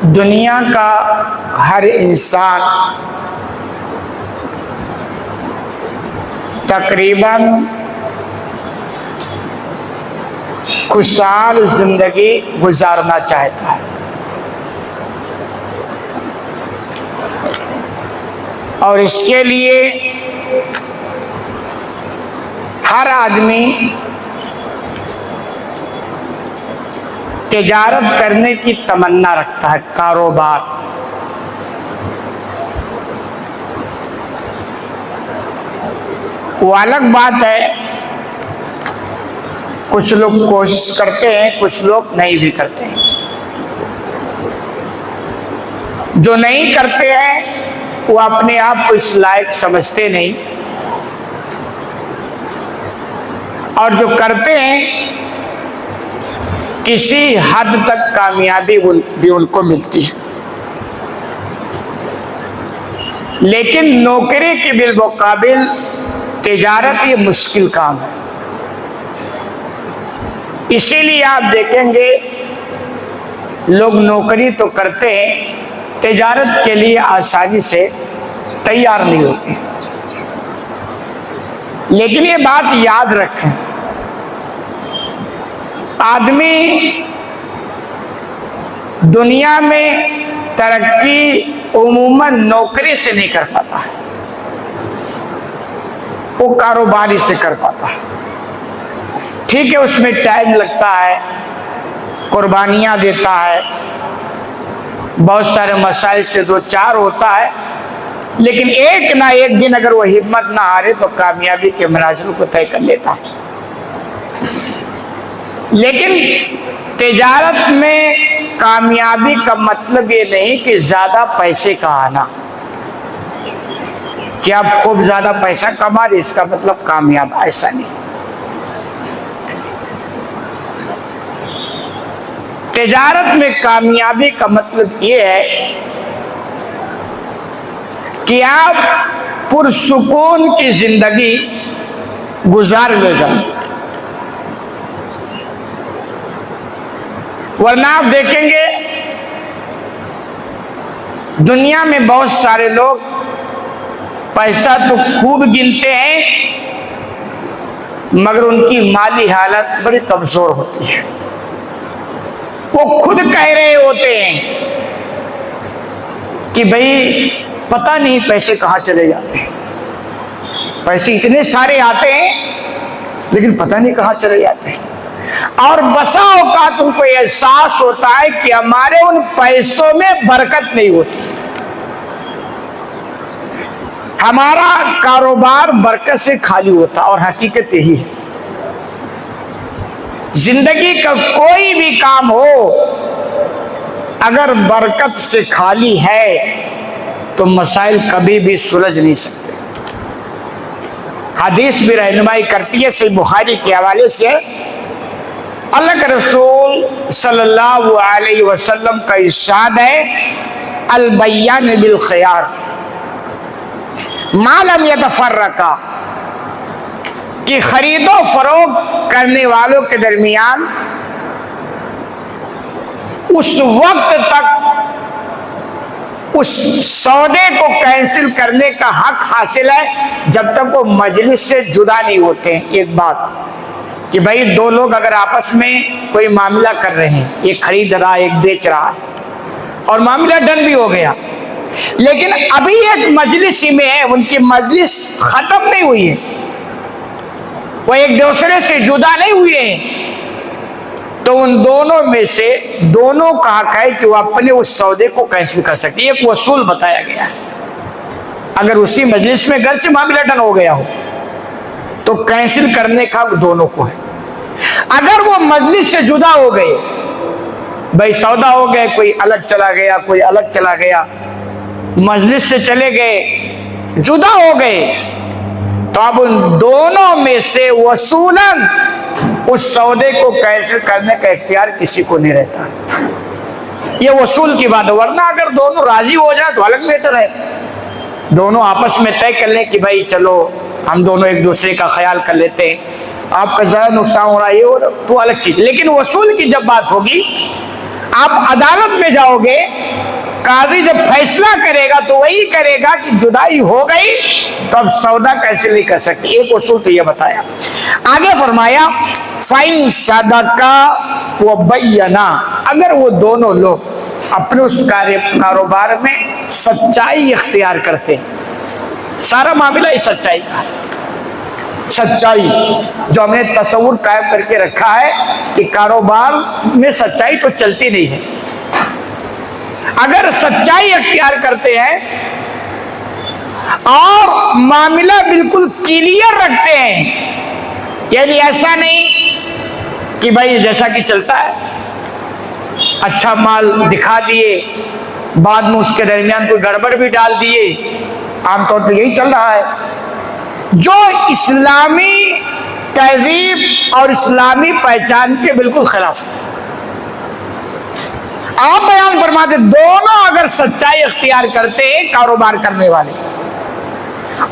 دنیا کا ہر انسان تقریباً خوشحال زندگی گزارنا چاہتا ہے، اور اس کے لیے ہر آدمی تجارت کرنے کی تمنا رکھتا ہے، کاروبار۔ وہ الگ بات ہے، کچھ لوگ کوشش کرتے ہیں، کچھ لوگ نہیں بھی کرتے ہیں۔ جو نہیں کرتے ہیں وہ اپنے آپ کو اس لائق سمجھتے نہیں، اور جو کرتے ہیں کسی حد تک کامیابی بھی ان کو ملتی ہے، لیکن نوکری کے بالمقابل تجارت یہ مشکل کام ہے۔ اسی لیے آپ دیکھیں گے لوگ نوکری تو کرتے ہیں، تجارت کے لیے آسانی سے تیار نہیں ہوتے۔ لیکن یہ بات یاد رکھیں، آدمی دنیا میں ترقی عموماً نوکری سے نہیں کر پاتا، وہ کاروباری سے کر پاتا ہے۔ ٹھیک ہے، اس میں ٹائم لگتا ہے، قربانیاں دیتا ہے، بہت سارے مسائل سے دو چار ہوتا ہے، لیکن ایک نہ ایک دن اگر وہ ہمت نہ ہارے تو کامیابی کے منازل کو طے کر لیتا ہے۔ لیکن تجارت میں کامیابی کا مطلب یہ نہیں کہ زیادہ پیسے کا آنا، کہ آپ خوب زیادہ پیسہ کما رہے اس کا مطلب کامیاب، ایسا نہیں۔ تجارت میں کامیابی کا مطلب یہ ہے کہ آپ پرسکون کی زندگی گزار لے جائیں، ورنہ آپ دیکھیں گے دنیا میں بہت سارے لوگ پیسہ تو خوب گنتے ہیں مگر ان کی مالی حالت بڑی کمزور ہوتی ہے۔ وہ خود کہہ رہے ہوتے ہیں کہ بھائی پتہ نہیں پیسے کہاں چلے جاتے ہیں، پیسے اتنے سارے آتے ہیں لیکن پتہ نہیں کہاں چلے جاتے ہیں، اور بسا اوقات ان کو احساس ہوتا ہے کہ ہمارے ان پیسوں میں برکت نہیں ہوتی، ہمارا کاروبار برکت سے خالی ہوتا، اور حقیقت یہی ہے۔ زندگی کا کوئی بھی کام ہو اگر برکت سے خالی ہے تو مسائل کبھی بھی سلجھ نہیں سکتے۔ حدیث بھی رہنمائی کرتی ہے، صحیح بخاری کے حوالے سے اللہ کے رسول صلی اللہ علیہ وسلم کا ارشاد ہے، البیان بالخیار ما لم یتفرقا، کہ خرید و فروخت کرنے والوں کے درمیان اس وقت تک اس سودے کو کینسل کرنے کا حق حاصل ہے جب تک وہ مجلس سے جدا نہیں ہوتے ہیں۔ ایک بات کہ بھائی دو لوگ اگر آپس میں کوئی معاملہ کر رہے ہیں، ایک خرید رہا ہے ایک بیچ رہا ہے، اور معاملہ ڈن بھی ہو گیا، لیکن ابھی ایک مجلس ہی میں ہے، ان کی مجلس ختم نہیں ہوئی ہے، وہ ایک دوسرے سے جدا نہیں ہوئے ہیں، تو ان دونوں میں سے دونوں کا حق ہے کہ وہ اپنے اس سودے کو کینسل کر سکتے۔ ایک اصول بتایا گیا ہے، اگر اسی مجلس میں گھر سے معاملہ ڈن ہو گیا ہو تو کینسل کرنے کا دونوں کو ہے۔ اگر وہ مجلس سے جدا ہو گئے، بھائی سودا ہو گئے، کوئی الگ چلا گیا کوئی الگ چلا گیا، مجلس سے چلے گئے، جدا ہو گئے، تو اب ان دونوں میں سے وصولاً اس سودے کو کینسل کرنے کا اختیار کسی کو نہیں رہتا۔ یہ وصول کی بات ہے، ورنہ اگر دونوں راضی ہو جائے تو الگ میٹر ہے، دونوں آپس میں طے کر لیں کہ بھائی چلو ہم دونوں ایک دوسرے کا خیال کر لیتے ہیں، آپ کا ذرا نقصان ہو رہا ہے یہ تو الگ چیز۔ لیکن وصول کی جب بات ہوگی، آپ عدالت میں جاؤ گے، قاضی جب فیصلہ کرے گا تو وہی کرے گا کہ جدائی ہو گئی تو اب سودا کیسے نہیں کر سکتے. ایک اصول تو یہ بتایا. آگے فرمایا فَإِن صَدَقَا وَبَيَّنَا، اگر وہ دونوں لوگ اپنے اس کاروبار میں سچائی اختیار کرتے ہیں. سارا معاملہ ہی سچائی کا ہے. سچائی جو ہم نے تصور قائم کر کے رکھا ہے کہ کاروبار میں سچائی تو چلتی نہیں ہے. اگر سچائی اختیار کرتے ہیں اور معاملہ بالکل کلیئر رکھتے ہیں، یعنی ایسا نہیں کہ بھائی جیسا کہ چلتا ہے اچھا مال دکھا دیے، بعد میں اس کے درمیان کوئی گڑبڑ بھی ڈال دیے، عام طور پہ یہی چل رہا ہے جو اسلامی تہذیب اور اسلامی پہچان کے بالکل خلاف ہے. آپ بیان فرماتے دونوں اگر سچائی اختیار کرتے ہیں کاروبار کرنے والے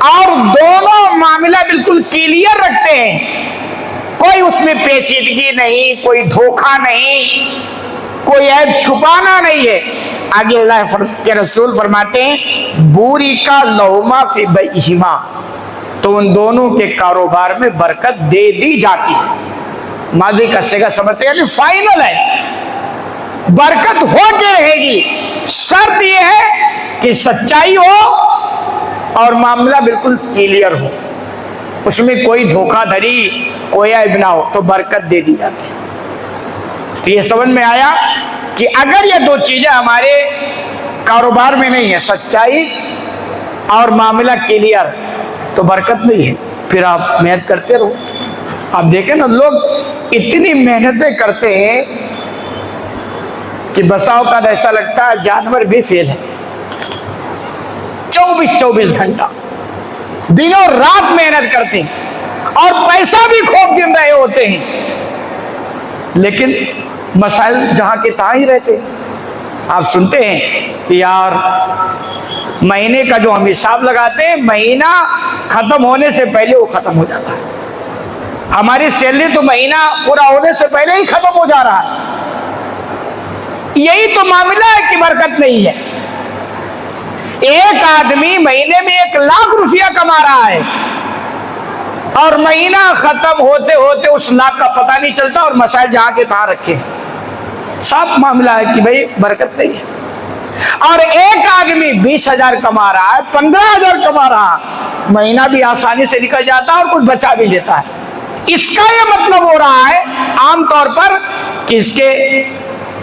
اور دونوں معاملہ بالکل کلیئر رکھتے ہیں، کوئی اس میں پیچیدگی نہیں، کوئی دھوکہ نہیں، کوئی عیب چھپانا نہیں ہے. آگے اللہ کے رسول فرماتے ہیں بوری کا لہما فی بیہما، تو ان دونوں کے کاروبار میں برکت دے دی جاتی ہے. ماضی کا صیغہ سمجھتے ہیں، یعنی فائنل ہے، برکت ہو کے رہے گی. شرط یہ ہے کہ سچائی ہو اور معاملہ بالکل کلیئر ہو، اس میں کوئی دھوکہ دھڑی کوئی عیب نہ ہو تو برکت دے دی جاتی ہے. تو یہ سمجھ میں آیا کہ اگر یہ دو چیزیں ہمارے کاروبار میں نہیں ہے، سچائی اور معاملہ کلیئر، تو برکت نہیں ہے. پھر آپ محنت کرتے رہو. آپ دیکھیں نا لوگ اتنی محنتیں کرتے ہیں کہ بسا اوقات ایسا لگتا ہے جانور بھی فیل ہے. 24 گھنٹہ دنوں رات محنت کرتے ہیں اور پیسہ بھی خوب گن رہے ہوتے ہیں، لیکن مسائل جہاں کے تہاں ہی رہتے ہیں. آپ سنتے ہیں کہ یار مہینے کا جو ہم حساب لگاتے ہیں مہینہ ختم ہونے سے پہلے وہ ختم ہو جاتا ہے. ہماری سیلری تو مہینہ پورا ہونے سے پہلے ہی ختم ہو جا رہا ہے. یہی تو معاملہ ہے کہ برکت نہیں ہے. ایک آدمی مہینے میں 1,00,000 روپیہ کما رہا ہے اور مہینہ ختم ہوتے ہوتے اس لاکھ کا پتہ نہیں چلتا اور مسائل جہاں کے تہاں رکھے. صاف معاملہ ہے کہ بھائی برکت نہیں ہے. اور ایک آدمی 20,000 کما رہا ہے، 15,000 کما رہا، مہینہ بھی آسانی سے نکل جاتا ہے اور کچھ بچا بھی لیتا ہے. اس کا یہ مطلب ہو رہا ہے عام طور پر کہ اس کے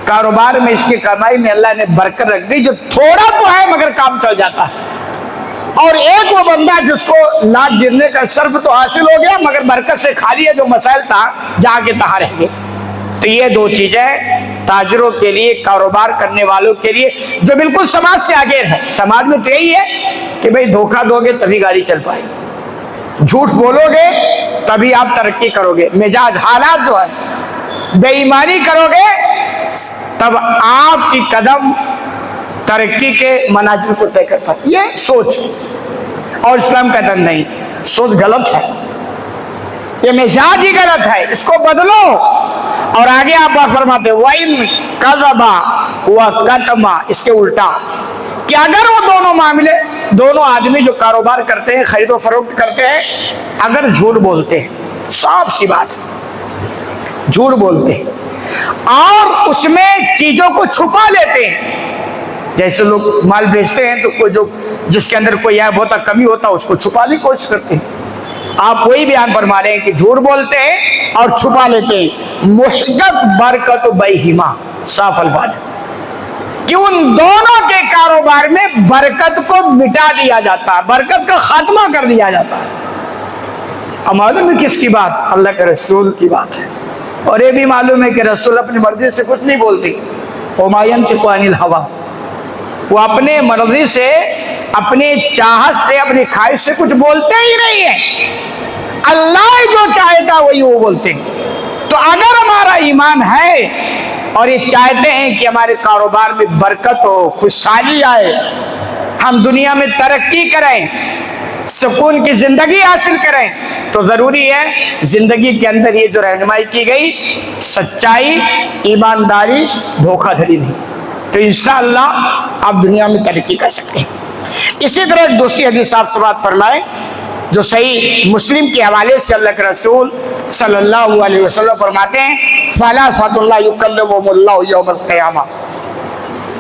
کاروبار میں، اس کی کمائی میں اللہ نے برکت رکھ دی، جو تھوڑا تو ہے مگر کام چل جاتا ہے. اور ایک وہ بندہ جس کو لاکھ گرنے کا صرف تو حاصل ہو گیا مگر برکت سے خالی ہے، جو مسائل تھا جہاں کے تہاں رہ گئے. تو یہ دو چیزیں تاجروں کے لیے، کاروبار کرنے والوں کے لیے جو بالکل سماج سے آگے ہے. سماج میں تو یہی ہے کہ بھئی دھوکہ دو گے تبھی گاڑی چل پائے گی، جھوٹ بولو گے تبھی آپ ترقی کرو گے. مزاج حالات جو ہے، بے ایمانی کرو گے تب آپ کی قدم ترقی کے منازل کو طے کرتا ہے. یہ سوچ اور اسلام کا دن نہیں، سوچ غلط ہے، یہ مزاج ہی غلط ہے، اس کو بدلو. اور آگے آپ بات فرماتے وَإِن كَذَبَ وَكَتَمَ، اس کے الٹا کہ اگر وہ دونوں معاملے، دونوں آدمی جو کاروبار کرتے ہیں، خرید و فروخت کرتے ہیں، اگر جھوٹ بولتے ہیں، صاف سی بات جھوٹ بولتے ہیں اور اس میں چیزوں کو چھپا لیتے ہیں. جیسے لوگ مال بیچتے ہیں تو کوئی جو جس کے اندر کوئی عیب ہوتا، کمی ہوتا، اس کو چھپانے کی کوشش کرتے ہیں. آپ وہی بیان فرما رہے ہیں کہ جھوٹ بولتے ہیں اور چھپا لیتے ہیں. محقق برکت بیہما، صاف الفاظ کہ ان دونوں کے کاروبار میں برکت کو مٹا دیا جاتا ہے، برکت کا خاتمہ کر دیا جاتا ہے. اب معلوم ہے کس کی بات؟ اللہ کے رسول کی بات ہے. اور یہ بھی معلوم ہے کہ رسول اپنی مرضی سے کچھ نہیں بولتی. وما ينطق عن الهوى، وہ اپنے مرضی سے، اپنے چاہت سے، اپنی خواہش سے کچھ بولتے ہی نہیں ہیں. اللہ جو چاہتا وہی وہ بولتے ہیں. تو اگر ہمارا ایمان ہے اور یہ چاہتے ہیں کہ ہمارے کاروبار میں برکت ہو، خوشحالی آئے، ہم دنیا میں ترقی کریں، سکون کی زندگی حاصل کریں تو ضروری ہے زندگی کے اندر یہ جو رہنمائی کی گئی سچائی، ایمانداری، دھوکہ دھڑی نہیں، تو انشاءاللہ آپ دنیا میں ترقی کر سکتے ہیں۔ اسی طرح ایک دوسری حدیث آپ سے بات فرمائے جو صحیح مسلم کے حوالے سے اللہ کے رسول صلی اللہ علیہ وسلم فرماتے ہیں ثلاثۃ لا یکلمہم اللہ یوم القیامہ،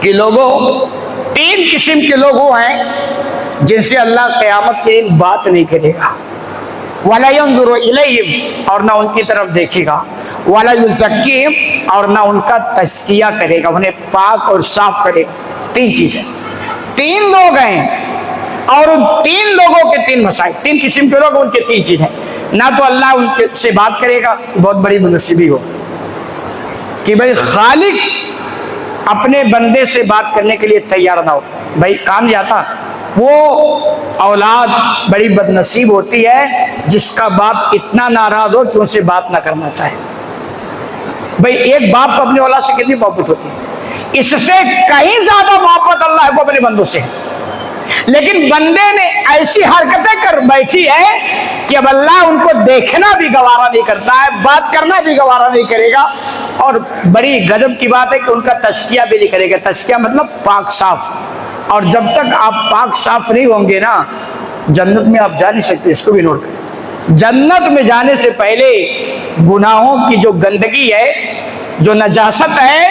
کہ لوگوں، تین قسم کے لوگ وہ ہیں جن سے اللہ قیامت کے دن بات نہیں کرے گا، وَلَا يَنظُرُ إِلَيْهِمْ، اور نہ ان کی طرف دیکھے گا، وَلَا يُزَكِّيهِمْ، اور نہ ان کا تزکیہ کرے گا، انہیں پاک اور صاف کرے گا۔ تین چیزیں، تین لوگ ہیں اور ان تین لوگوں کے تین مسائل، تین قسم کے لوگ، ان کے تین چیزیں، نہ تو اللہ ان سے بات کرے گا، بہت بڑی بدنصیبی ہو کہ بھائی خالق اپنے بندے سے بات کرنے کے لیے تیار نہ ہو، بھائی کام جاتا، وہ اولاد بڑی بدنصیب ہوتی ہے جس کا باپ اتنا ناراض ہو کہ ان سے بات نہ کرنا چاہے۔ بھائی ایک باپ کو اپنی اولاد سے کتنی محبت ہوتی ہے، اس سے کہیں زیادہ محبت اللہ کو اپنے بندوں سے ہے، لیکن بندے نے ایسی حرکتیں کر بیٹھی ہے کہ اب اللہ ان کو دیکھنا بھی گوارا نہیں کرتا ہے، بات کرنا بھی گوارا نہیں کرے گا، اور بڑی غضب کی بات ہے کہ ان کا تزکیہ بھی نہیں کرے گا۔ تزکیہ مطلب پاک صاف، اور جب تک آپ پاک صاف نہیں ہوں گے نا جنت میں آپ جا نہیں سکتے، اس کو بھی نوٹ کریں۔ جنت میں جانے سے پہلے گناہوں کی جو گندگی ہے، جو نجاست ہے،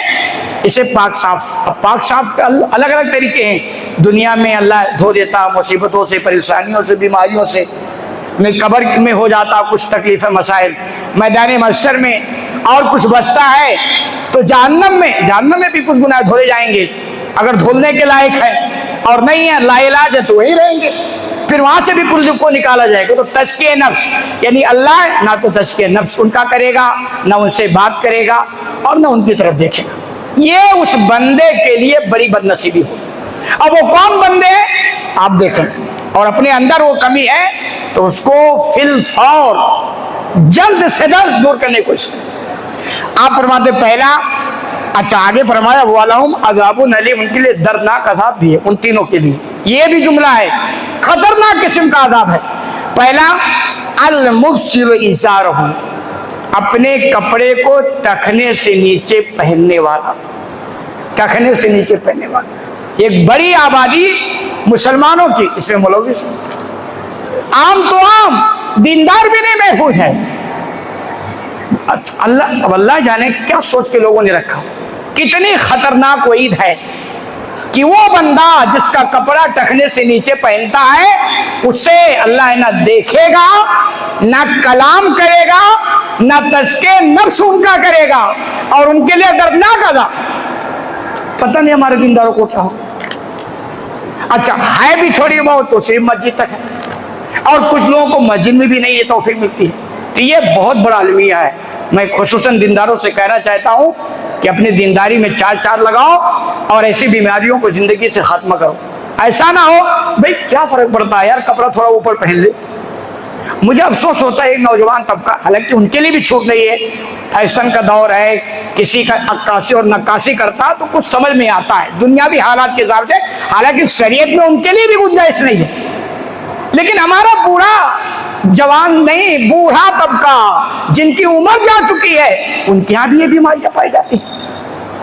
اسے پاک صاف، اب پاک صاف کے الگ الگ طریقے ہیں، دنیا میں اللہ دھو دیتا مصیبتوں سے، پریشانیوں سے، بیماریوں سے، میں قبر میں ہو جاتا کچھ تکلیف مسائل، میدان محشر میں اور کچھ بچتا ہے، تو جہنم میں بھی کچھ گناہ دھولے جائیں گے اگر دھولنے کے لائق ہے، اور نہیں ہے لا علاج ہے تو وہی رہیں گے، پھر وہاں سے بھی کل کو نکالا جائے گا۔ تو تزکیہ نفس، یعنی اللہ نہ تو تزکیہ نفس ان کا کرے گا، نہ ان سے بات کرے گا، اور نہ ان کی طرف دیکھے گا، یہ اس بندے کے لیے بڑی بدنصیبی ہو۔ اب وہ کون بندے ہیں آپ دیکھیں، اور اپنے اندر وہ کمی ہے تو اس کو فی الفور جلد سے جلد دور کرنے کو آپ فرماتے پہلا، اچھا آگے فرمایا وَلَهُمْ عَذَابٌ أَلِيمٌ، ان کے لیے دردناک عذاب بھی ہے، ان تینوں کے لیے، یہ بھی جملہ ہے، خطرناک قسم کا عذاب ہے۔ پہلا الْمُبْصِرُ إِزَارَهُ، اپنے کپڑے کو ٹخنے سے نیچے پہننے والا، ٹخنے سے نیچے پہننے والا، ایک بڑی آبادی مسلمانوں کی اس میں ملوث، عام تو عام، دیندار بھی نہیں محفوظ ہے۔ اللہ جانے کیا سوچ کے لوگوں نے رکھا، کتنی خطرناک وعید ہے کہ وہ بندہ جس کا کپڑا ٹخنے سے نیچے پہنتا ہے اسے اللہ نہ دیکھے گا، نہ کلام کرے گا، نہ تزکیہ نفس ان کا کرے گا، اور ان کے لیے دردناک عذاب۔ پتہ نہیں ہمارے دینداروں کو کیا ہو، اچھا ہے بھی تھوڑی بہت تو صرف مسجد تک ہے، اور کچھ لوگوں کو مسجد میں بھی نہیں یہ توفیق ملتی ہے، تو یہ بہت بڑا المیہ ہے۔ میں خصوصاً دینداروں سے کہنا چاہتا ہوں کہ اپنی دینداری میں چار لگاؤ اور ایسی بیماریوں کو زندگی سے ختم کرو۔ ایسا نہ ہو بھئی کیا فرق پڑتا ہے یار، کپڑا تھوڑا اوپر پہن لے۔ مجھے افسوس ہوتا ہے ایک نوجوان طبقہ، حالانکہ ان کے لیے بھی چھوٹ نہیں ہے، فیشن کا دور ہے، کسی کا عکاسی اور نقاشی کرتا تو کچھ سمجھ میں آتا ہے دنیاوی حالات کے حساب سے، حالانکہ شریعت میں ان کے لیے بھی گنجائش نہیں ہے، لیکن ہمارا پورا جوان نہیں، بوڑھا طبقہ جن کی عمر جا چکی ہے، ان کے یہاں بھی یہ بیماریاں پائی جاتی ہیں،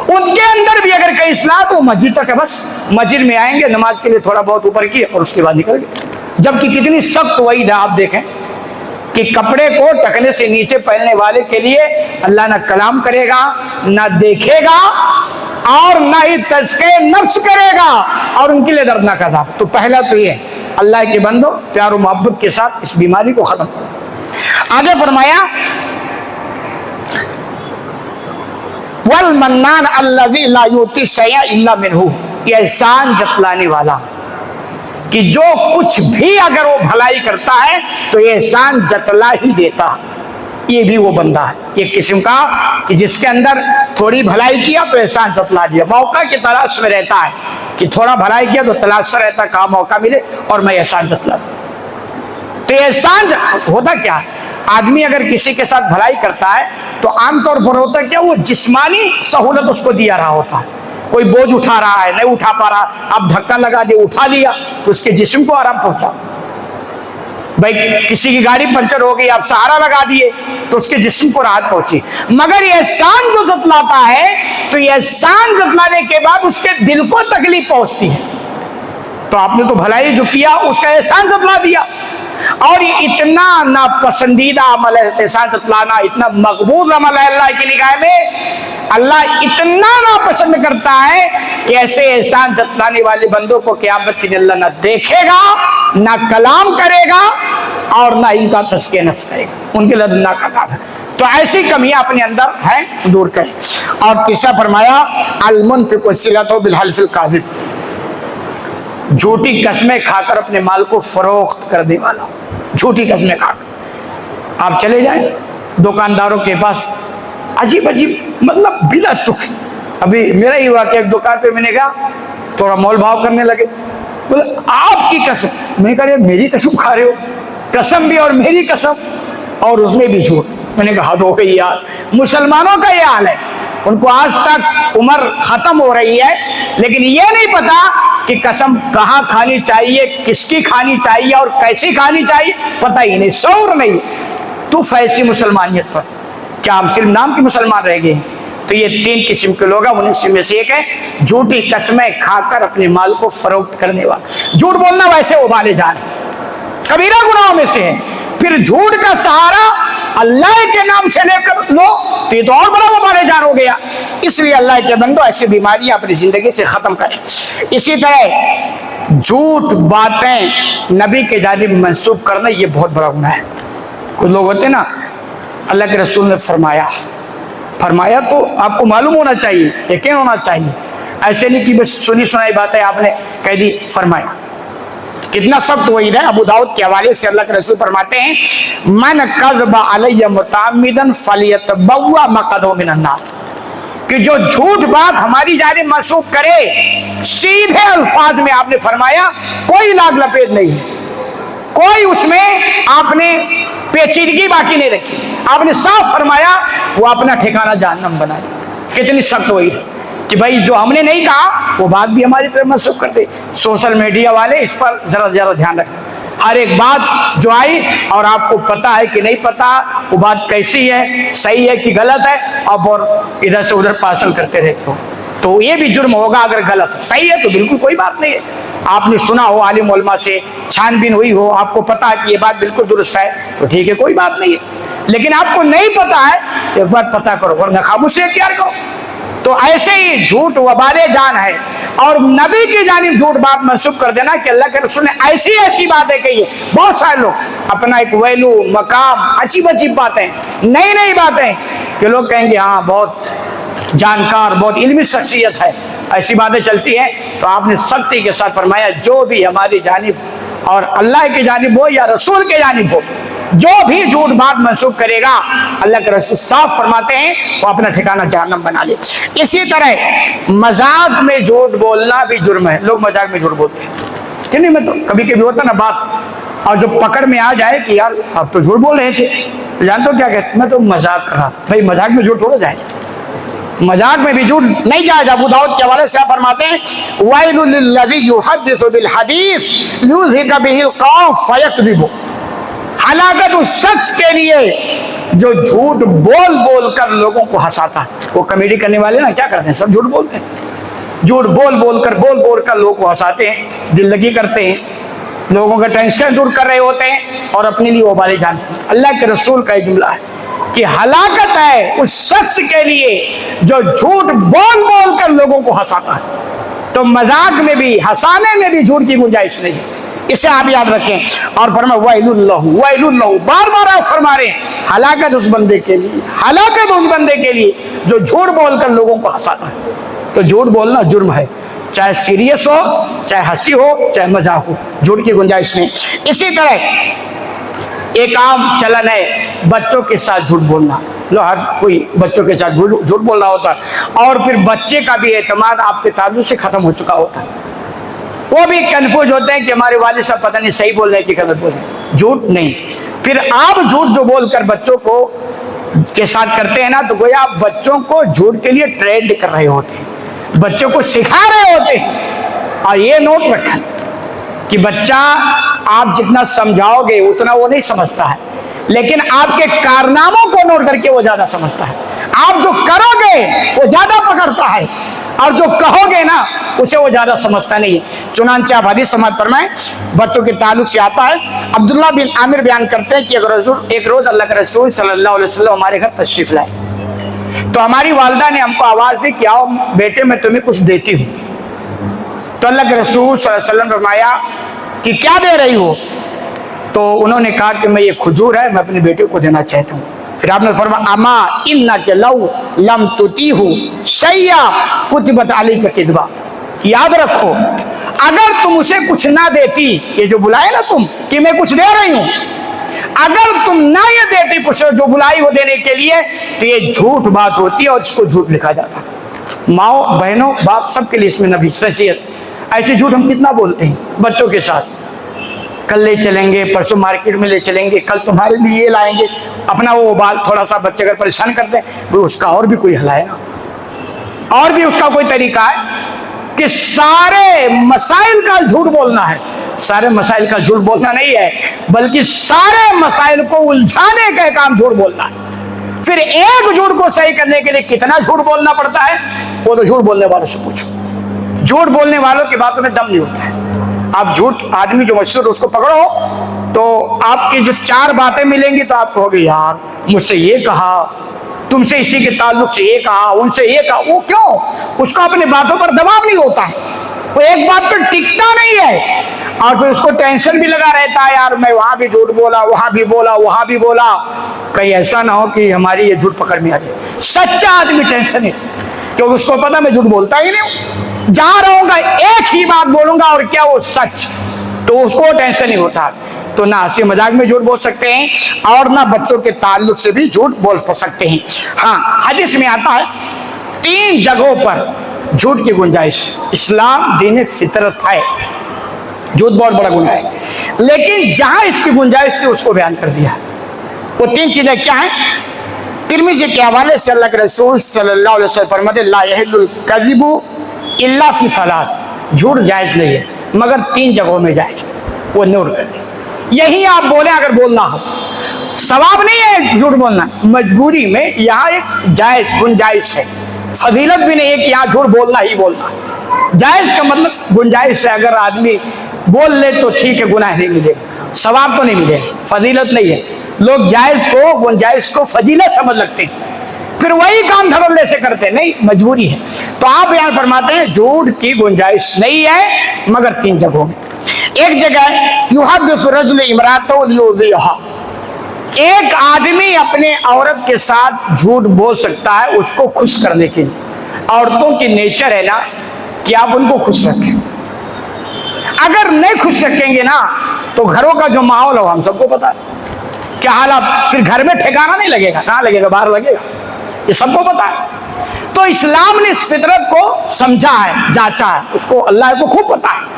ان کے اندر بھی اگر کہیں اصلاح تو مسجد تک ہے، بس مسجد میں آئیں گے نماز کے لیے تھوڑا بہت اوپر کی اور اس کے بعد نکل گئے، جبکہ کتنی سخت وعید ہے آپ دیکھیں کہ کپڑے کو ٹخنے سے نیچے پہننے والے کے لیے اللہ نہ کلام کرے گا، نہ دیکھے گا، اور نہ ہی تزکیہ نفس کرے گا، اور ان کے لیے دردناک عذاب۔ تو پہلا تو یہ اللہ کے بندو پیار و محبت کے ساتھ اس بیماری کو ختم کرو۔ آگے فرمایا والمنان الذی لا یؤتی شیئا الا منہ، یہ احسان جتلانے والا کہ جو کچھ بھی اگر وہ بھلائی کرتا ہے تو یہ احسان جتلا ہی دیتا، یہ بھی وہ بندہ ہے ایک قسم کا کہ جس کے اندر تھوڑی بھلائی کیا تو احسان جتلا دیا، موقع کی تلاش میں رہتا ہے کہ تھوڑا بھلائی کیا تو تلاش سے رہتا ہے کہاں موقع ملے اور میں احسان جتلا دوں۔ تو احسان ہوتا کیا، آدمی اگر کسی کے ساتھ بھلائی کرتا ہے تو عام طور پر ہوتا ہے کیا، وہ جسمانی سہولت اس کو دیا رہا ہوتا ہے، کوئی بوجھ اٹھا رہا ہے نہیں اٹھا پا رہا، اب دھکا لگا دیا اٹھا لیا تو اس کے جسم کو آرام پہنچا، بھائی کسی کی گاڑی پنچر ہو گئی، آپ سہارا لگا دیے تو اس کے جسم کو راحت پہنچی، مگر یہ احسان جو جتلاتا ہے تو یہ احسان جتلانے کے بعد اس کے دل کو تکلیف پہنچتی ہے، تو آپ نے تو بھلائی جو کیا اس کا احسان جتلا دیا۔ اور یہ اتنا ناپسندیدہ عمل ہے احسان جتلانا، اتنا مقبول عمل ہے اللہ کی نگاہ میں، اللہ اتنا ناپسند کرتا ہے کہ ایسے احسان جتلانے والے بندوں کو قیامت کے دن اللہ نہ دیکھے گا، نہ کلام کرے گا، اور نہ ان کا تزکیہ نفس کرے گا، ان کے لیے اللہ کا کام ہے۔ تو ایسی کمیاں اپنے اندر ہیں دور کریں۔ اور تیسرا فرمایا المنفق الصلۃ بالحلف الکاذب، جھوٹی قسمیں کھا کر اپنے مال کو فروخت کرنے والا، جھوٹی قسمیں کھا کر آپ چلے جائیں دکانداروں کے پاس، عجیب عجیب مطلب بلا تک، ابھی میرا ہی ہوا کہ ایک دکان پہ میں نے کہا تھوڑا مول بھاؤ کرنے لگے، بولے آپ کی قسم، میں نے کہا میری قسم کھا رہے ہو، قسم بھی اور میری قسم، اور اس میں بھی جھوٹ۔ میں نے کہا حد ہو گئی یار، مسلمانوں کا یہ حال ہے، ان کو آج تک عمر ختم ہو رہی ہے لیکن یہ نہیں پتا کہ قسم کہاں کھانی چاہیے، کس کی کھانی چاہیے اور کیسی کھانی چاہیے، پتہ ہی نہیں، شعور نہیں۔ تو فیسی مسلمانیت پر کیا ہم صرف نام کے مسلمان رہ گئے ہیں؟ تو یہ تین قسم کے لوگ ہیں، ان میں سے ایک ہے جھوٹی قسمیں کھا کر اپنے مال کو فروخت کرنے والا۔ جھوٹ بولنا ویسے ابالے جان کبیرہ گناہوں میں سے ہے، پھر جھوٹ کا سہارا اللہ کے نام سے لے کر لو تو یہ تو اور بڑا ابالے جان ہو گیا۔ اس لیے اللہ کے بندو ایسی بیماریاں اپنی زندگی سے ختم کریں۔ اسی طرح جھوٹ باتیں نبی کے جانب منسوب کرنا یہ بہت بڑا گناہ ہے۔ کچھ لوگ ہوتے ہیں نا، اللہ کے رسول نے فرمایا تو آپ کو معلوم ہونا چاہیے، یقین ہونا چاہیے، ایسے نہیں کہ بس سنی سنائی باتیں آپ نے کہہ دی، فرمایا۔ کتنا سخت وعید ہے، ابو داؤد کے حوالے سے اللہ کے رسول فرماتے ہیں من کذب علی متعمدا فلیتبوأ مقعدہ من النار، کہ جو جھوٹ بات ہماری جانب منسوب کرے، سیدھے الفاظ میں آپ نے فرمایا کوئی لاگ لپیٹ نہیں، کوئی اس میں آپ نے پیچیدگی باقی نہیں رکھی، آپ نے صاف فرمایا وہ اپنا ٹھکانہ جہنم بنا لے۔ کتنی سخت ہوئی کہ بھائی جو ہم نے نہیں کہا وہ بات بھی ہماری طرف منسوخ کرتے۔ سوشل میڈیا والے اس پر ذرا زیادہ دھیان رکھیں، ہر ایک بات جو آئی اور آپ کو پتا ہے کہ نہیں پتا، وہ بات کیسی ہے، صحیح ہے کہ غلط ہے، اب اور ادھر سے ادھر پارسل کرتے رہتے ہو، تو یہ بھی جرم ہوگا۔ اگر غلط صحیح ہے تو بالکل کوئی بات نہیں ہے، آپ نے سنا ہو عالم علماء سے، چھان بین ہوئی ہو، آپ کو پتا ہے کہ یہ بات بالکل درست ہے تو ٹھیک ہے، کوئی بات نہیں ہے۔ لیکن آپ کو نہیں پتا ہے ایک بار پتا کرو، ورنہ خاموشی اختیار کرو۔ تو ایسے ہی جھوٹ وبال جان ہے، اور نبی کی جانب جھوٹ بات منسوب کر دینا کہ اللہ کے رسول نے ایسی ایسی باتیں کہی ہے۔ بہت سارے لوگ اپنا ایک ویلو مقام، عجیب عجیب باتیں، نئی نئی باتیں کہ لوگ کہیں گے ہاں بہت جانکار، بہت علمی شخصیت ہے، ایسی باتیں چلتی ہیں۔ تو آپ نے سختی کے ساتھ فرمایا جو بھی ہماری جانب اور اللہ کی جانب ہو یا رسول کے جانب ہو، جو بھی جھوٹ بات منسوخ کرے گا، اللہ کے رسول صاف فرماتے ہیں وہ اپنا ٹھکانہ جہنم بنا لے۔ اسی طرح مذاق میں جھوٹ بولنا بھی جرم ہے، لوگ مذاق میں جھوٹ بولتے ہیں کہ نہیں، میں تو کبھی کبھی ہوتا نا بات، اور جب پکڑ میں آ جائے کہ یار آپ تو جھوٹ بول رہے تھے، جانتے ہو کیا کہتے، میں تو مذاق کر رہا تھا۔ بھائی مذاق میں جھوٹ تھوڑا جائے، مذاق میں بھی جھوٹ نہیں جائز۔ ابو داؤد کے حوالے سے آپ فرماتے ہیں وَيْلٌ لِلَّذِي يُحَدِّثُ بِالْحَدِيثِ لِيُذْهِكَ بِهِ الْقَوْمَ فَيَكْذِبُ، ہلاکت اس شخص کے لیے جو جھوٹ بول بول کر لوگوں کو ہنساتا ہے۔ وہ کامیڈی کرنے والے نا کیا کرتے ہیں، سب جھوٹ بولتے ہیں، جھوٹ بول بول کر لوگوں کو ہنساتے ہیں، دل لگی کرتے ہیں، لوگوں کا ٹینشن دور کر رہے ہوتے ہیں اور اپنے لیے ابالے جانتے ہیں۔ اللہ کے رسول کا یہ جملہ ہے کہ ہلاکت ہے اس شخص کے لیے جو جھوٹ بول بول کر لوگوں کو ہنساتا ہے۔ تو مذاق میں بھی، ہنسانے میں بھی جھوٹ کی گنجائش نہیں، اسے آپ یاد رکھیں۔ اور فرمایا وَيْلٌ لَهُ وَيْلٌ لَهُ، بار بار آپ فرما رہے ہیں ہلاکت اس بندے کے لیے، ہلاکت اس بندے کے لیے جو جھوٹ بول کر لوگوں کو ہنساتا ہے۔ تو جھوٹ بولنا جرم ہے، چاہے سیریس ہو، چاہے ہنسی ہو، چاہے مذاق ہو، جھوٹ کی گنجائش نہیں۔ اسی طرح ایک عام چلن ہے بچوں کے ساتھ جھوٹ بولنا، لو ہر کوئی بچوں کے ساتھ جھوٹ بول رہا ہوتا ہے، اور پھر بچے کا بھی اعتماد آپ کے تعلق سے ختم ہو چکا ہوتا ہے، وہ بھی کنفیوز ہوتے ہیں کہ ہمارے والد صاحب پتہ نہیں صحیح بول رہے ہیں کہ غلط بول رہے ہیں۔ جھوٹ نہیں، پھر آپ جھوٹ جو بول کر بچوں کو کے ساتھ کرتے ہیں نا، تو گویا آپ بچوں کو جھوٹ کے لیے ٹرینڈ کر رہے ہوتے ہیں، بچوں کو سکھا رہے ہوتے ہیں۔ اور یہ نوٹ رکھیں کہ بچہ آپ جتنا سمجھاؤ گے اتنا وہ نہیں سمجھتا ہے، لیکن آپ کے کارناموں کو نوٹ کر کے وہ زیادہ سمجھتا ہے۔ آپ جو کرو گے وہ زیادہ پکڑتا ہے، اور جو کہو گے نا اسے وہ زیادہ سمجھتا نہیں ہے۔ چنانچہ آپ حدیث سماعت فرمائیں، بچوں کے تعلق سے آتا ہے، عبداللہ بن عامر بیان کرتے ہیں کہ ایک روز اللہ کے رسول صلی اللہ علیہ وسلم ہمارے گھر تشریف لائے، تو ہماری والدہ نے ہم کو آواز دی کہ آؤ بیٹے میں تمہیں کچھ دیتی ہوں۔ تو اللہ کے رسول صلی اللہ علیہ وسلم نے فرمایا کہ کیا دے رہی ہو؟ تو انہوں نے کہا کہ میں یہ کھجور ہے، میں اپنے بیٹے کو دینا چاہتا ہوں۔ پھر آپ نے فرمایا اما انک لو لم تطیہ شیئا کتبت علیک کذبا، یاد رکھو اگر تم اسے کچھ نہ دیتی، یہ جو بلائے نا تم کہ میں کچھ دے رہی ہوں، اگر تم نہ یہ دیتی کچھ جو بلائی ہو دینے کے لیے، تو یہ جھوٹ بات ہوتی ہے اور اس کو جھوٹ لکھا جاتا۔ ماؤں بہنوں باپ سب کے لیے اس میں نبی نصیحت، ایسے جھوٹ ہم کتنا بولتے ہیں بچوں کے ساتھ، کل لے چلیں گے، پرسوں مارکیٹ میں لے چلیں گے، کل تمہارے لیے یہ لائیں گے، اپنا وہ بال تھوڑا سا بچے اگر پریشان کرتے ہیں اس کا اور بھی کوئی حل ہے نا، اور بھی اس کا کوئی طریقہ ہے کہ سارے مسائل کا جھوٹ بولنا ہے۔ سارے مسائل کا جھوٹ بولنا نہیں ہے، بلکہ سارے مسائل کو الجھانے کا کام جھوٹ بولنا ہے۔ پھر ایک جھوٹ کو صحیح کرنے کے لیے کتنا جھوٹ بولنا پڑتا ہے وہ تو جھوٹ بولنے والوں سے پوچھو۔ جھوٹ بولنے والوں کی باتوں میں دم نہیں ہوتا ہے۔ آپ جھوٹ آدمی جو مشہور اس کو پکڑو تو آپ کی جو 4 باتیں ملیں گی تو آپ کہو گے یار مجھ سے یہ کہا، تم سے اسی کے تعلق سے یہ کہا، ان سے یہ کہا، وہ کیوں؟ اس کو اپنی باتوں پر دباؤ نہیں ہوتا ہے، وہ ایک بات پر ٹکتا نہیں ہے، اور پھر اس کو ٹینشن بھی لگا رہتا ہے یار میں وہاں بھی جھوٹ بولا، وہاں بھی بولا، وہاں بھی بولا، کہیں ایسا نہ ہو کہ ہماری یہ جھوٹ پکڑ میں آ جائے۔ سچا آدمی ٹینشن ہے کیونکہ اس کو پتا میں جھوٹ بولتا ہی نہیں ہوں، جہاں رہوں گا ایک ہی بات بولوں گا اور کیا وہ سچ، تو اس کو ٹینشن نہیں ہوتا۔ تو نہ ہنسی مذاق میں جھوٹ بول سکتے ہیں اور نہ بچوں کے تعلق سے بھی جھوٹ بول سکتے ہیں۔ ہاں حدیث میں آتا ہے 3 جگہوں پر جھوٹ کی گنجائش، اسلام دین فطرت ہے، جھوٹ بہت بڑا گناہ ہے، لیکن جہاں اس کی گنجائش سے اس کو بیان کر دیا۔ وہ 3 چیزیں کیا ہیں؟ ترمذی کے حوالے سے اللہ کے رسول صلی اللہ علیہ وسلم فرماتے لا یحل الکذب الا فی 3، جھوٹ جائز نہیں ہے مگر 3 جگہوں میں جائز، وہ نوٹ کر دیں۔ یہی آپ بولیں اگر بولنا ہو، ثواب نہیں ہے جھوٹ بولنا، مجبوری میں یہاں ایک جائز گنجائش ہے، فضیلت بھی نہیں ہے کہ یہاں جھوٹ بولنا ہی بولنا، جائز کا مطلب گنجائش ہے، اگر آدمی بول لے تو ٹھیک ہے گناہ نہیں ملے گا، ثواب تو نہیں ملے گا، فضیلت نہیں ہے۔ لوگ جائز کو گنجائش کو فضیلت سمجھ لگتے ہیں، پھر وہی کام دھڑلے سے کرتے، نہیں مجبوری ہے۔ تو آپ بیان فرماتے ہیں جھوٹ کی گنجائش نہیں ہے مگر 3 جگہوں میں۔ ایک جگہ یحدث رجل امرأته لیرضیها، ایک آدمی اپنے عورت کے ساتھ جھوٹ بول سکتا ہے اس کو خوش کرنے کے لیے۔ عورتوں کی نیچر ہے نا کہ آپ ان کو خوش رکھیں، اگر نہیں خوش رکھیں گے نا تو گھروں کا جو ماحول ہو ہم سب کو پتا ہے کیا حالات، پھر گھر میں ٹھکانا نہیں لگے گا، کہاں لگے گا؟ باہر لگے گا، یہ سب کو پتا ہے۔ تو اسلام نے اس فطرت کو سمجھا ہے، جانچا ہے، اس کو اللہ کو خوب پتا ہے،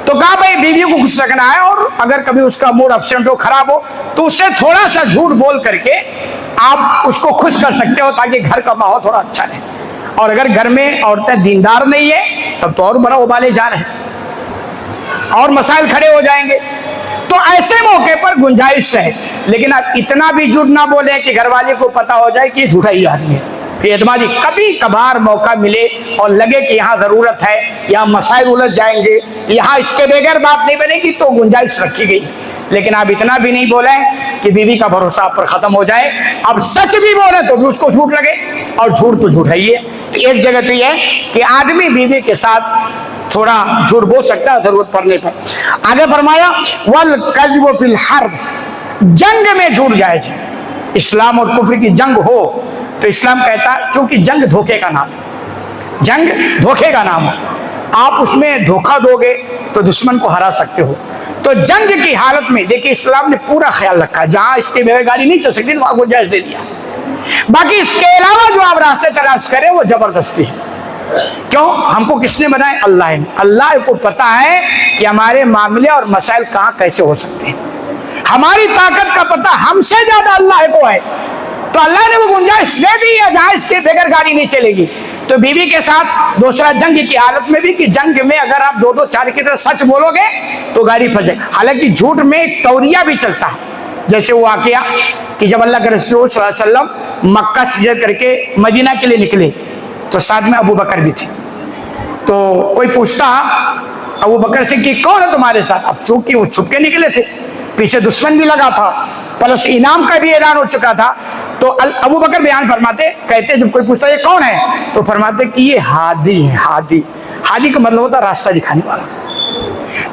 تو کہا بھائی بیوی کو خوش رکھنا ہے، اور اگر کبھی اس کا موڈ اپسنٹ ہو، خراب ہو، تو اسے تھوڑا سا جھوٹ بول کر کے آپ اس کو خوش کر سکتے ہو تاکہ گھر کا ماحول تھوڑا اچھا رہے۔ اور اگر گھر میں عورتیں دیندار نہیں ہیں تب تو اور بڑا ابالے جا رہے ہیں اور مسائل کھڑے ہو جائیں گے۔ تو ایسے موقع پر گنجائش ہے، لیکن آپ اتنا بھی جھوٹ نہ بولیں کہ گھر والے کو پتا ہو جائے کہ یہ جھوٹا ہی آدمی ہے۔ اعتمادی کبھی کبھار موقع ملے اور لگے کہ یہاں ضرورت ہے، یہاں مسائل الجھ جائیں گے، یہاں اس کے بغیر بات نہیں بنے گی، تو گنجائش رکھی گئی، لیکن آپ اتنا بھی نہیں بولیں کہ بیوی کا بھروسہ آپ پر ختم ہو جائے۔ اب سچ بھی بولیں تو بھی اس کو جھوٹ لگے، اور جھوٹ تو جھوٹ ہے ہی ہے۔ تو ایک جگہ تو یہ ہے کہ آدمی بیوی کے ساتھ تھوڑا جھوٹ بول سکتا ہے ضرورت پڑنے پر۔ آگے فرمایا والکذب فی الحرب، جنگ میں جھوٹ جائز ہے۔ اسلام اور کفر کی جنگ ہو تو اسلام کہتا ہے، چونکہ جنگ دھوکے کا نام ہے، جنگ دھوکے کا نام ہے، آپ اس میں دھوکہ دو گے تو دشمن کو ہرا سکتے ہو۔ تو جنگ کی حالت میں دیکھیں اسلام نے پورا خیال رکھا، جہاں اس کے بغیر گاڑی نہیں چل سکتی وہاں گنجائش دے دیا، باقی اس کے علاوہ جو آپ راستے تلاش کریں وہ زبردستی ہے۔ کیوں؟ ہم کو کس نے بنائے؟ اللہ نے۔ اللہ کو پتا ہے کہ ہمارے معاملے اور مسائل کہاں کیسے ہو سکتے ہیں، ہماری طاقت کا پتہ ہم سے زیادہ اللہ کو ہے، تو اللہ نے وہ گنجائش دے دی ہے جہاں اس کے بغیر گاڑی نہیں چلے گی۔ تو بیوی کے ساتھ دوسرا جنگ کی حالت میں بھی کہ جنگ میں اگر آپ دو دو چار کی طرح سچ بولو گے تو گاڑی پھنس جائے. حالانکہ جھوٹ میں ایک توریہ بھی چلتا ہے. جیسے وہ واقعہ کہ جب اللہ کے رسول صلی اللہ علیہ وسلم مکہ سے ہجرت کر کے مدینہ کے لیے نکلے تو ساتھ میں ابو بکر بھی تھے. تو کوئی پوچھتا ابو بکر سے کہ کون ہے تمہارے ساتھ؟ اب چونکہ وہ چھپ کے نکلے تھے, پیچھے دشمن بھی لگا تھا, پلس انعام کا بھی اعلان ہو چکا تھا. تو ابو بکر بیان فرماتے, کہتے جب کوئی پوچھتا یہ کون ہے تو فرماتے کہ یہ ہادی ہے. ہادی, ہادی کا مطلب ہوتا ہے راستہ دکھانے والا.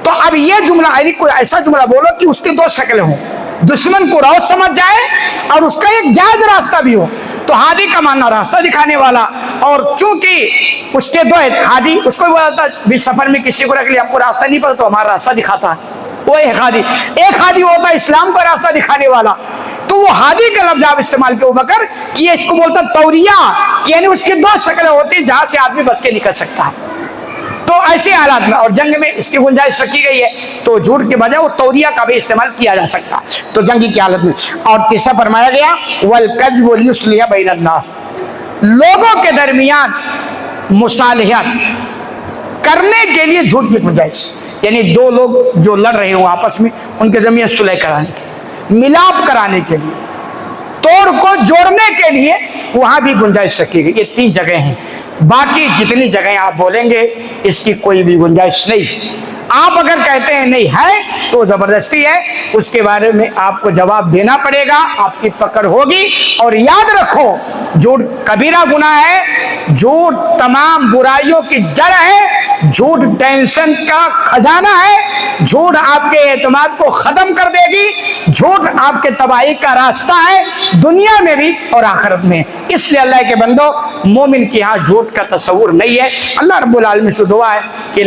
تو اب یہ جملہ کوئی ایسا جملہ بولو کہ اس کی دو شکلیں ہوں, دشمن کو راہ سمجھ جائے اور اس کا ایک جائز راستہ بھی ہو. تو ہادی کا معنی راستہ دکھانے والا, اور چونکہ اس کے دو ہادی, اس کو بولا تھا بھی سفر میں کسی کو رکھ لیا, ہم کو راستہ نہیں پتا تو ہمارا راستہ دکھاتا ہے, وہ ایک ہادی. ایک ہادی ہوتا ہے اسلام کا راستہ دکھانے والا. تو وہ ہادی کا لفظ آپ استعمال کیا بکر کہ اس کو بولتا توریہ, یعنی اس کی دو شکلیں ہوتی ہیں جہاں سے آدمی بچ کے نکل سکتا ہے. تو ایسے حالات میں اور جنگ میں اس کی گنجائش رکھی گئی ہے, تو جھوٹ کے بجائے وہ توریہ کا بھی استعمال کیا جا سکتا تو جنگی کی حالت میں. اور تیسرا فرمایا گیا والکذب لیصلح بین الناس, لوگوں کے درمیان مصالحت کرنے کے لیے جھوٹ کی گنجائش, یعنی دو لوگ جو لڑ رہے ہوں آپس میں ان کے درمیان صلح کرانے کے, ملاپ کرانے کے لیے, توڑ کو جوڑنے کے لیے وہاں بھی گنجائش رکھی گئی. یہ تین جگہیں ہیں, باقی جتنی جگہیں آپ بولیں گے اس کی کوئی بھی گنجائش نہیں. آپ اگر کہتے ہیں نہیں ہے تو زبردستی ہے, اس کے بارے میں آپ کو جواب دینا پڑے گا, آپ کی پکڑ ہوگی. اور یاد رکھو جھوٹ کبیرہ گناہ ہے, جھوٹ تمام برائیوں کی جڑ ہے, جھوٹ ٹینشن کا خزانہ ہے, جھوٹ آپ کے اعتماد کو ختم کر دے گی, جھوٹ آپ کے تباہی کا راستہ ہے دنیا میں بھی اور آخرت میں. اس لیے اللہ کے بندو مومن کے ہاں جھوٹ کا تصور نہیں ہے. اللہ رب العالمین سے دعا ہے کہ